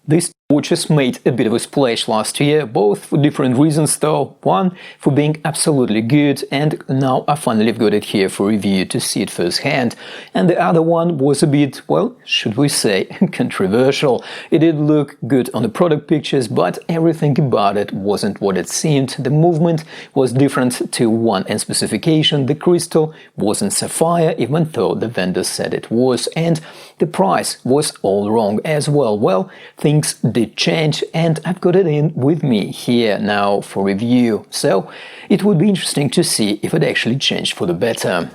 These watches made a bit of a splash last year, both for different reasons though. One, for being absolutely good, and now I finally got it here for review to see it firsthand. And the other one was a bit, well, should we say, controversial. It did look good on the product pictures, but everything about it wasn't what it seemed. The movement was different to one end specification, the crystal wasn't sapphire, even though the vendor said it was, and the price was all wrong as well. Well, things did change, and I've got it in with me here now for review, so it would be interesting to see if it actually changed for the better.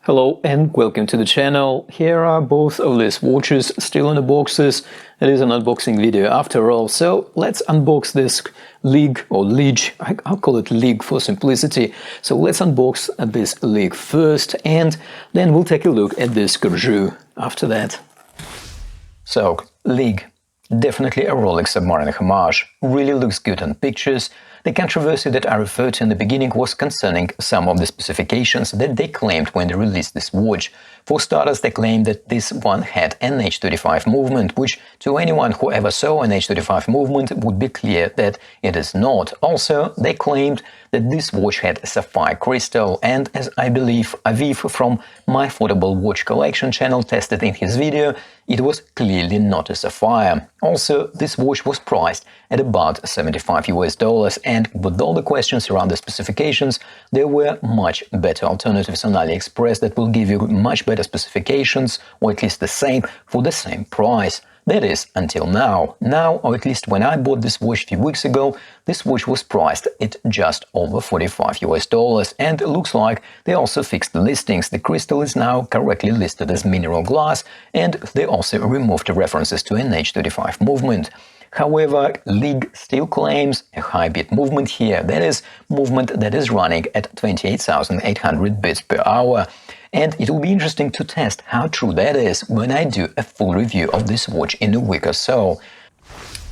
Hello and welcome to the channel. Here are both of these watches still in the boxes. It is an unboxing video after all, so let's unbox this Lige or Lige. I'll call it Lige for simplicity. So let's unbox this Lige first, and then we'll take a look at this Corgeut after that. So Lige, definitely a Rolex submariner homage. Really looks good on pictures. The controversy that I referred to in the beginning was concerning some of the specifications that they claimed when they released this watch. For starters, they claimed that this one had an H35 movement, which to anyone who ever saw an H35 movement would be clear that it is not. Also, they claimed that this watch had sapphire crystal, and as I believe Aviv from My Affordable Watch Collection channel tested in his video, it was clearly not a sapphire. Also, this watch was priced at about $75 and with all the questions around the specifications, there were much better alternatives on Aliexpress that will give you much better specifications, or at least the same, for the same price. That is, until now. Now, or at least when I bought this watch a few weeks ago, this watch was priced at just over $45, and it looks like they also fixed the listings. The crystal is now correctly listed as mineral glass, and they also removed the references to an H35 movement. However, Lige still claims a high bit movement here, that is, movement that is running at 28,800 bits per hour. And it will be interesting to test how true that is when I do a full review of this watch in a week or so.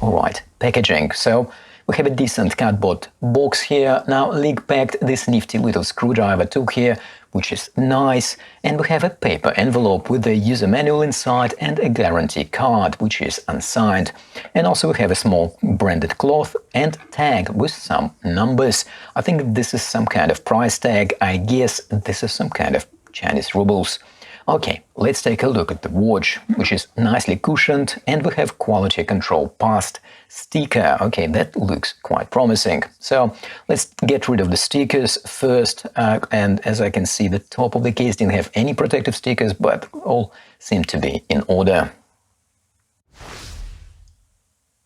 Alright, packaging. So we have a decent cardboard box here. Now Lige packed this nifty little screwdriver tool here, which is nice, and we have a paper envelope with a user manual inside and a guarantee card, which is unsigned. And also we have a small branded cloth and tag with some numbers. I think this is some kind of price tag. I guess this is some kind of Chinese rubles. Okay, let's take a look at the watch, which is nicely cushioned, and we have quality control past sticker. Okay, that looks quite promising. So let's get rid of the stickers first, and as I can see, the top of the case didn't have any protective stickers, but all seem to be in order.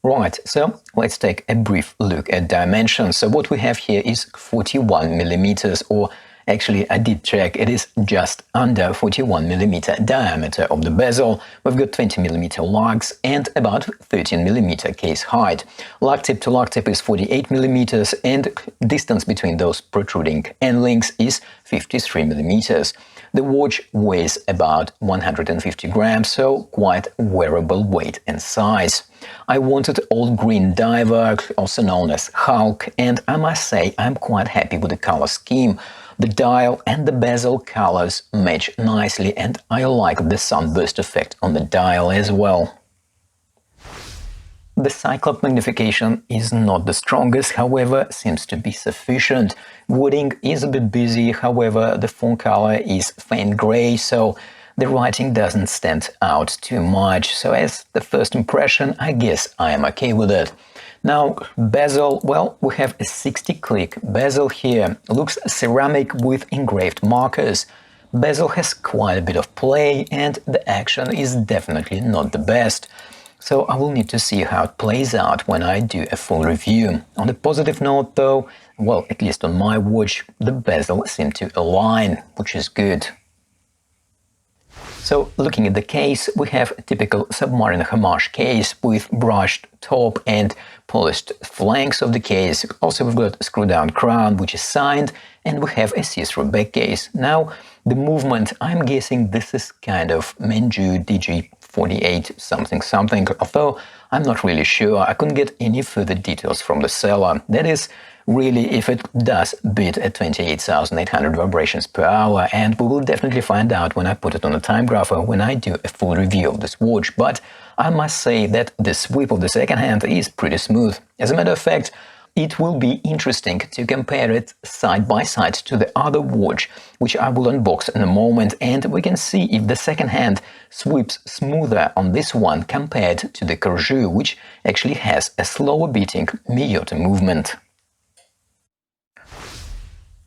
Right, so let's take a brief look at dimensions. So what we have here is 41 millimeters, or actually, I did check, it is just under 41mm diameter of the bezel. We've got 20mm lugs and about 13mm case height. Lug tip to lug tip is 48mm, and distance between those protruding end links is 53mm. The watch weighs about 150 grams, so quite wearable weight and size. I wanted old green diver, also known as Hulk, and I must say I'm quite happy with the color scheme. The dial and the bezel colors match nicely, and I like the sunburst effect on the dial as well. The Cyclop magnification is not the strongest, however, seems to be sufficient. Wording is a bit busy, however, the font color is faint gray, so the writing doesn't stand out too much. So as the first impression, I guess I am okay with it. Now, bezel, well, we have a 60-click bezel here. Looks ceramic with engraved markers. Bezel has quite a bit of play, and the action is definitely not the best. So I will need to see how it plays out when I do a full review. On a positive note though, well, at least on my watch, the bezel seemed to align, which is good. So looking at the case, we have a typical submariner homage case with brushed top and polished flanks of the case. Also we've got a screw-down crown, which is signed, and we have a see-through back case. Now the movement, I'm guessing this is kind of Manju DG 48 something something, although I'm not really sure. I couldn't get any further details from the seller. That is, really, if it does beat at 28,800 vibrations per hour, and we will definitely find out when I put it on a time grapher when I do a full review of this watch. But I must say that the sweep of the second hand is pretty smooth. As a matter of fact, it will be interesting to compare it side by side to the other watch, which I will unbox in a moment, and we can see if the second hand sweeps smoother on this one compared to the Corgeut, which actually has a slower beating Miyota movement.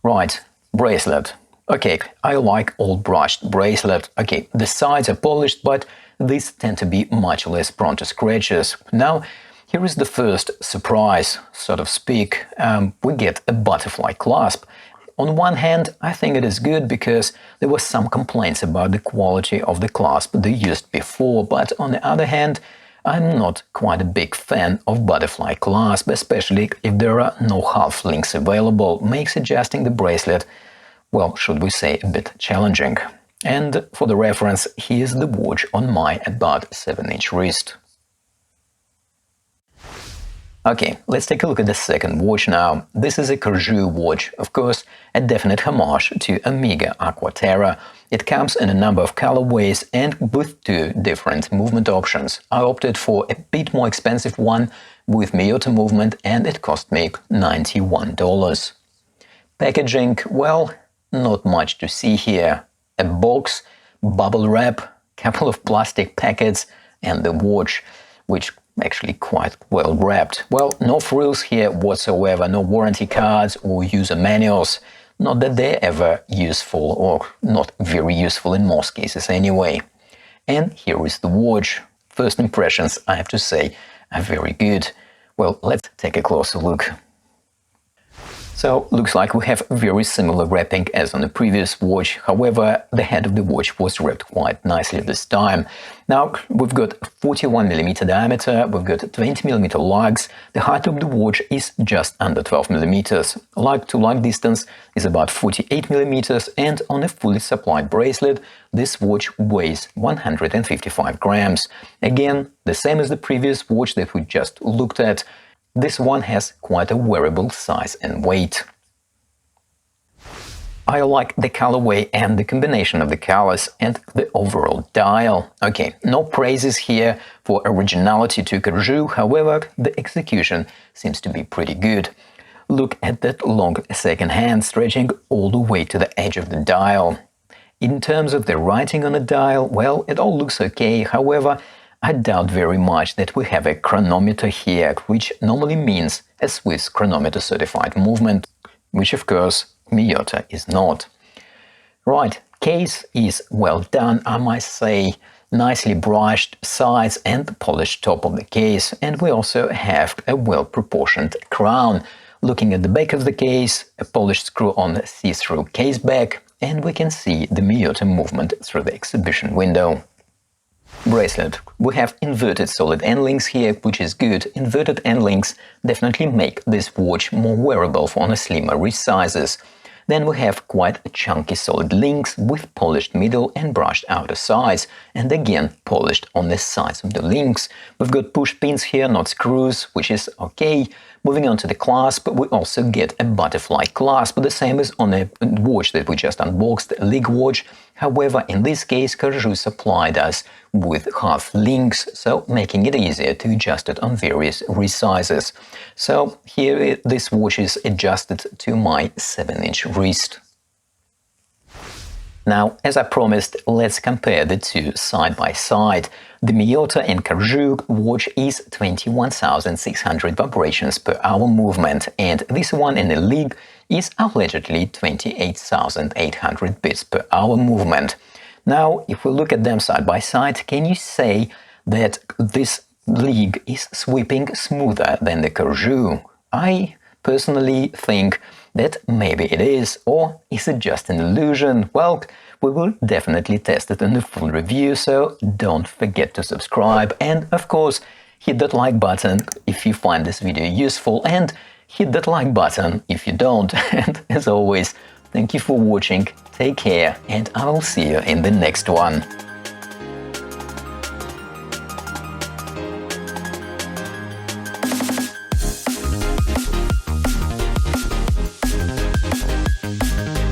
Right, bracelet. Okay, I like all brushed bracelet. Okay, the sides are polished, but these tend to be much less prone to scratches. Now, here is the first surprise, so to speak. We get a butterfly clasp. On one hand, I think it is good because there were some complaints about the quality of the clasp they used before, but on the other hand, I'm not quite a big fan of butterfly clasp, especially if there are no half links available. Makes adjusting the bracelet, well, should we say, a bit challenging. And for the reference, here's the watch on my about 7-inch wrist. Okay, let's take a look at the second watch now. This is a Corgeut watch, of course, a definite homage to Omega Aqua Terra. It comes in a number of colorways and with two different movement options. I opted for a bit more expensive one with Miyota movement, and it cost me $91. Packaging, well, not much to see here. A box, bubble wrap, couple of plastic packets, and the watch, which actually quite well wrapped. Well, no frills here whatsoever, no warranty cards or user manuals. Not that they're ever useful, or not very useful in most cases anyway. And here is the watch. First impressions, I have to say, are very good. Well, let's take a closer look. So, looks like we have very similar wrapping as on the previous watch. However, the head of the watch was wrapped quite nicely this time. Now, we've got 41mm diameter, we've got 20mm lugs. The height of the watch is just under 12mm. Lug to lug distance is about 48mm, and on a fully supplied bracelet, this watch weighs 155 grams. Again, the same as the previous watch that we just looked at. This one has quite a wearable size and weight. I like the colorway and the combination of the colors and the overall dial. Okay, no praises here for originality to Corgeut, however, the execution seems to be pretty good. Look at that long second hand stretching all the way to the edge of the dial. In terms of the writing on the dial, well, it all looks okay, however, I doubt very much that we have a chronometer here, which normally means a Swiss chronometer certified movement, which of course Miyota is not. Right, case is well done, I must say. Nicely brushed sides and polished top of the case, and we also have a well-proportioned crown. Looking at the back of the case, a polished screw-on see-through case back, and we can see the Miyota movement through the exhibition window. Bracelet. We have inverted solid end links here, which is good. Inverted end links definitely make this watch more wearable for the slimmer wrist sizes. Then we have quite a chunky solid links with polished middle and brushed outer sides, and again polished on the sides of the links. We've got push pins here, not screws, which is okay. Moving on to the clasp, we also get a butterfly clasp, the same as on a watch that we just unboxed, a Lige watch. However, in this case, Corgeut supplied us with half links, so making it easier to adjust it on various wrist sizes. So here this watch is adjusted to my 7-inch wrist. Now, as I promised, let's compare the two side by side. The Miyota and Corgeut watch is 21,600 vibrations per hour movement, and this one in the Lige is allegedly 28,800 beats per hour movement. Now, if we look at them side by side, can you say that this Lige is sweeping smoother than the Corgeut? I personally think that maybe it is, or is it just an illusion? Well, we will definitely test it in the full review, so don't forget to subscribe and, of course, hit that like button if you find this video useful, and hit that like button if you don't. And as always, thank you for watching, take care, and I will see you in the next one.